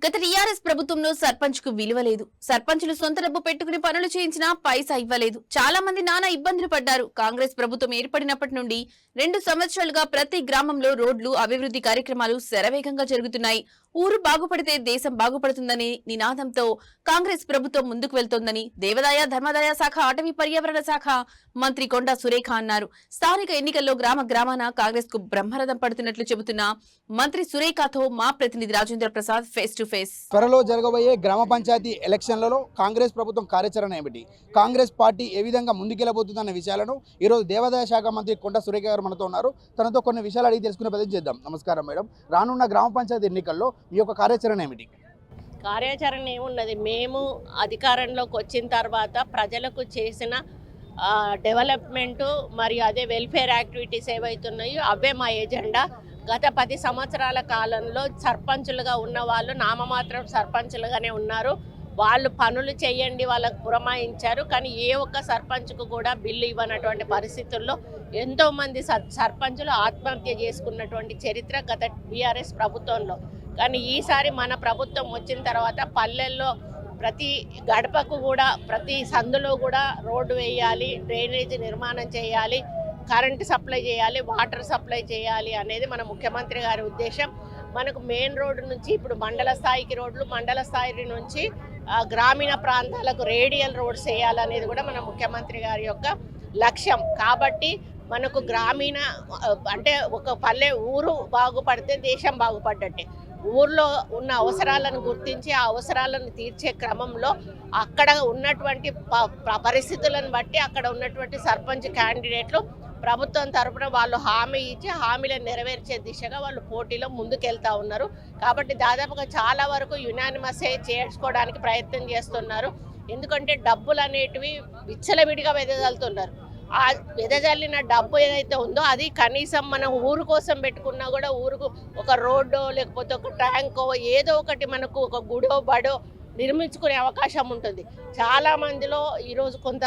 గత టీఆర్ఎస్ ప్రభుత్వంలో సర్పంచ్ కు విలువ లేదు. సర్పంచులు సొంత డబ్బు పెట్టుకుని పనులు చేయించినా పైసా ఇవ్వలేదు. చాలా మంది నానా ఇబ్బందులు పడ్డారు. కాంగ్రెస్ ప్రభుత్వం ఏర్పడినప్పటి నుండి 2 సంవత్సరాలుగా ప్రతి గ్రామంలో రోడ్లు, అభివృద్ధి కార్యక్రమాలు శరవేగంగా జరుగుతున్నాయి. ఊరు బాగుపడితే దేశం బాగుపడుతుందనే నినాదంతో కాంగ్రెస్ ప్రభుత్వం ముందుకు వెళ్తోందని దేవాదాయ ధర్మాదాయ శాఖ, అటవీ పర్యావరణ శాఖ మంత్రి కొండా సురేఖ అన్నారు. స్థానిక ఎన్నికల్లో గ్రామాన కాంగ్రెస్ కు బ్రహ్మరథం పడుతున్నట్లు చెబుతున్న మంత్రి సురేఖతో మా ప్రతినిధి Rajendra Prasad face to face. త్వరలో జరగబోయే గ్రామ పంచాయతీ ఎలక్షన్లలో కాంగ్రెస్ ప్రభుత్వం కార్యాచరణ ఏమిటి, కాంగ్రెస్ పార్టీ ఏ విధంగా ముందుకెళ్లబోతుందన్న విషయాలను ఈరోజు దేవాదాయ శాఖ మంత్రి కొండా సురేఖ గారు మనతో ఉన్నారు. తనతో కొన్ని విషయాలు అడిగి తెలుసుకునే ప్రయత్నం చేద్దాం. నమస్కారం మేడం, రానున్న గ్రామ పంచాయతీ ఎన్నికల్లో మీ యొక్క కార్యాచరణ ఏమిటి? కార్యాచరణ ఏమున్నది, మేము అధికారంలోకి వచ్చిన తర్వాత ప్రజలకు చేసిన డెవలప్మెంటు మరియు అదే వెల్ఫేర్ యాక్టివిటీస్ ఏవైతున్నాయో అవే మా ఎజెండా. గత 10 సంవత్సరాల కాలంలో సర్పంచులుగా ఉన్న వాళ్ళు నామమాత్రం సర్పంచులుగానే ఉన్నారు. వాళ్ళు పనులు చేయండి వాళ్ళకు పురమాయించారు, కానీ ఏ ఒక్క సర్పంచ్కు కూడా బిల్లు ఇవ్వనటువంటి పరిస్థితుల్లో ఎంతోమంది సర్పంచులు ఆత్మహత్య చేసుకున్నటువంటి చరిత్ర గత బీఆర్ఎస్ ప్రభుత్వంలో. కానీ ఈసారి మన ప్రభుత్వం వచ్చిన తర్వాత పల్లెల్లో ప్రతి గడపకు కూడా, ప్రతి సందులో కూడా రోడ్డు వేయాలి, డ్రైనేజీ నిర్మాణం చేయాలి, కరెంటు సప్లై చేయాలి, వాటర్ సప్లై చేయాలి అనేది మన ముఖ్యమంత్రి గారి ఉద్దేశం. మనకు మెయిన్ రోడ్డు నుంచి ఇప్పుడు మండల స్థాయికి రోడ్లు, మండల స్థాయి నుంచి గ్రామీణ ప్రాంతాలకు రేడియల్ రోడ్స్ వేయాలనేది కూడా మన ముఖ్యమంత్రి గారి యొక్క లక్ష్యం. కాబట్టి మనకు గ్రామీణ అంటే ఒక పల్లె ఊరు బాగుపడితే దేశం బాగుపడ్డట్టే. ఊర్లో ఉన్న అవసరాలను గుర్తించి ఆ అవసరాలను తీర్చే క్రమంలో అక్కడ ఉన్నటువంటి పరిస్థితులను బట్టి అక్కడ ఉన్నటువంటి సర్పంచ్ క్యాండిడేట్లు ప్రభుత్వం తరపున వాళ్ళు హామీ ఇచ్చి హామీలను నెరవేర్చే దిశగా వాళ్ళు పోటీలో ముందుకెళ్తా ఉన్నారు. కాబట్టి దాదాపుగా చాలా వరకు యునానిమస్ చేసుకోవడానికి ప్రయత్నం చేస్తున్నారు. ఎందుకంటే డబ్బులు అనేటివి విచ్చలవిడిగా వెదజల్లుతున్నారు. ఆ వెదజల్లిన డబ్బు ఏదైతే ఉందో అది కనీసం మనం ఊరు కోసం పెట్టుకున్నా కూడా ఊరుకు ఒక రోడ్డో లేకపోతే ఒక ట్యాంకో ఏదో ఒకటి మనకు ఒక గుడో బడో నిర్మించుకునే అవకాశం ఉంటుంది. చాలామందిలో ఈరోజు కొంత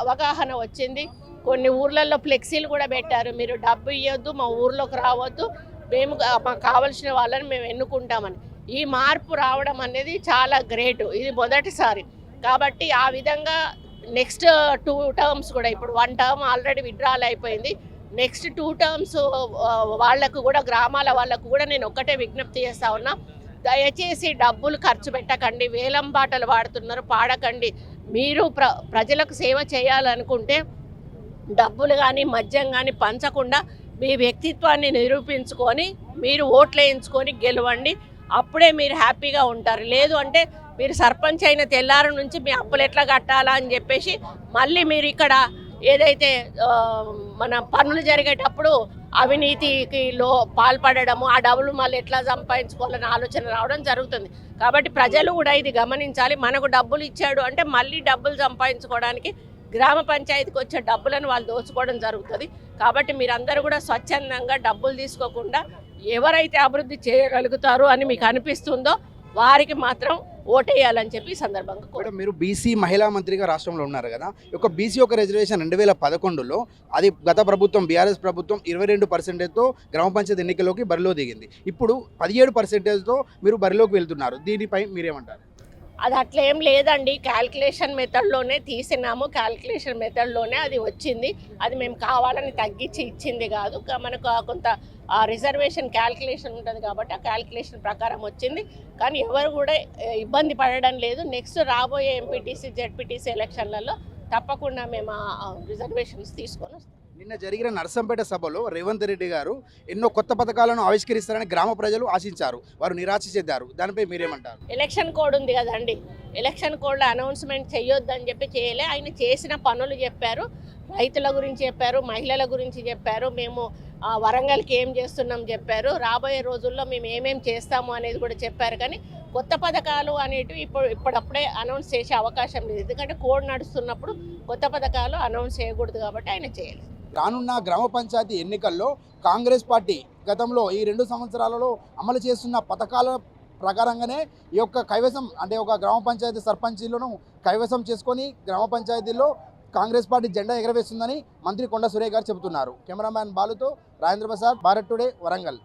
అవగాహన వచ్చింది. కొన్ని ఊర్లలో ఫ్లెక్సీలు కూడా పెట్టారు, మీరు డబ్బు ఇవ్వద్దు, మా ఊర్లోకి రావద్దు, మేము మాకు కావలసిన వాళ్ళని మేము ఎన్నుకుంటామని. ఈ మార్పు రావడం అనేది చాలా గ్రేటు, ఇది మొదటిసారి. కాబట్టి ఆ విధంగా నెక్స్ట్ 2 టర్మ్స్ కూడా, ఇప్పుడు 1 టర్మ్ ఆల్రెడీ విత్డ్రాల్ అయిపోయింది, నెక్స్ట్ 2 టర్మ్స్ వాళ్లకు కూడా, గ్రామాల వాళ్ళకు కూడా నేను ఒక్కటే విజ్ఞప్తి చేస్తా ఉన్నా, దయచేసి డబ్బులు ఖర్చు పెట్టకండి, వేలం బాటలు వాడుతున్నారు, పాడకండి. మీరు ప్రజలకు సేవ చేయాలనుకుంటే డబ్బులు కానీ మద్యం కానీ పంచకుండా మీ వ్యక్తిత్వాన్ని నిరూపించుకొని మీరు ఓట్లు వేయించుకొని గెలవండి. అప్పుడే మీరు హ్యాపీగా ఉంటారు. లేదు అంటే మీరు సర్పంచ్ అయిన తెల్లారి నుంచి మీ అప్పులు ఎట్లా కట్టాలా అని చెప్పేసి మళ్ళీ మీరు ఇక్కడ ఏదైతే మన పనులు జరిగేటప్పుడు అవినీతికి పాల్పడము, ఆ డబ్బులు మళ్ళీ ఎట్లా సంపాదించుకోవాలని ఆలోచన రావడం జరుగుతుంది. కాబట్టి ప్రజలు కూడా ఇది గమనించాలి. మనకు డబ్బులు ఇచ్చాడు అంటే మళ్ళీ డబ్బులు సంపాదించుకోవడానికి గ్రామ పంచాయతీకి వచ్చే డబ్బులను వాళ్ళు దోచుకోవడం జరుగుతుంది. కాబట్టి మీరందరూ కూడా స్వచ్ఛందంగా డబ్బులు తీసుకోకుండా ఎవరైతే అభివృద్ధి చేయగలుగుతారు అని మీకు అనిపిస్తుందో వారికి మాత్రం ఓటేయాలని చెప్పి ఈ సందర్భంగా కూడా. మీరు బీసీ మహిళా మంత్రిగా రాష్ట్రంలో ఉన్నారు కదా, ఒక బీసీ ఒక రిజర్వేషన్ 2011లో అది గత ప్రభుత్వం బీఆర్ఎస్ ప్రభుత్వం 22%తో గ్రామ పంచాయతీ ఎన్నికల్లోకి బరిలో దిగింది. ఇప్పుడు 17%తో మీరు బరిలోకి వెళ్తున్నారు. దీనిపై మీరేమంటారు? అది అట్లేం లేదండి, క్యాల్కులేషన్ మెథడ్లోనే తీసినాము, క్యాల్కులేషన్ మెథడ్లోనే అది వచ్చింది. అది మేము కావాలని తగ్గించి ఇచ్చింది కాదు, మనకు కొంత రిజర్వేషన్ క్యాల్కులేషన్ ఉంటుంది కాబట్టి ఆ క్యాల్కులేషన్ ప్రకారం వచ్చింది. కానీ ఎవరు కూడా ఇబ్బంది పడడం లేదు. నెక్స్ట్ రాబోయే ఎంపీటీసీ జెడ్పీటీసీ ఎలక్షన్లలో తప్పకుండా మేము రిజర్వేషన్స్ తీసుకొని వస్తాం. నిన్న జరిగిన నర్సంపేట సభలో రేవంత్ రెడ్డి గారు ఎన్నో కొత్త పథకాలను ఆవిష్కరిస్తారని గ్రామ ప్రజలు ఆశించారు, వారు నిరాశ చెందారు. దానిపై మీరేమంటారు? ఎలక్షన్ కోడ్ ఉంది కదండి, ఎలక్షన్ కోడ్లో అనౌన్స్మెంట్ చేయొద్దని చెప్పి చేయలే. ఆయన చేసిన పనులు చెప్పారు, రైతుల గురించి చెప్పారు, మహిళల గురించి చెప్పారు, మేము వరంగల్కి ఏం చేస్తున్నాం చెప్పారు, రాబోయే రోజుల్లో మేము ఏమేం చేస్తాము అనేది కూడా చెప్పారు. కానీ కొత్త పథకాలు అనేటివి ఇప్పుడప్పుడే అనౌన్స్ చేసే అవకాశం లేదు. ఎందుకంటే కోడ్ నడుస్తున్నప్పుడు కొత్త పథకాలు అనౌన్స్ చేయకూడదు కాబట్టి ఆయన చేయలేదు. రానున్న గ్రామ పంచాయతీ ఎన్నికల్లో కాంగ్రెస్ పార్టీ గతంలో ఈ 2 సంవత్సరాలలో అమలు చేస్తున్న పథకాల ప్రకారంగానే ఈ యొక్క కైవసం అంటే ఒక గ్రామ పంచాయతీ సర్పంచీలను కైవసం చేసుకొని గ్రామ పంచాయతీల్లో కాంగ్రెస్ పార్టీ జెండా ఎగరవేస్తుందని మంత్రి కొండా సురేఖ గారు చెబుతున్నారు. కెమెరామ్యాన్ బాలుతో రాజేంద్ర ప్రసాద్, భారత్ టుడే, వరంగల్.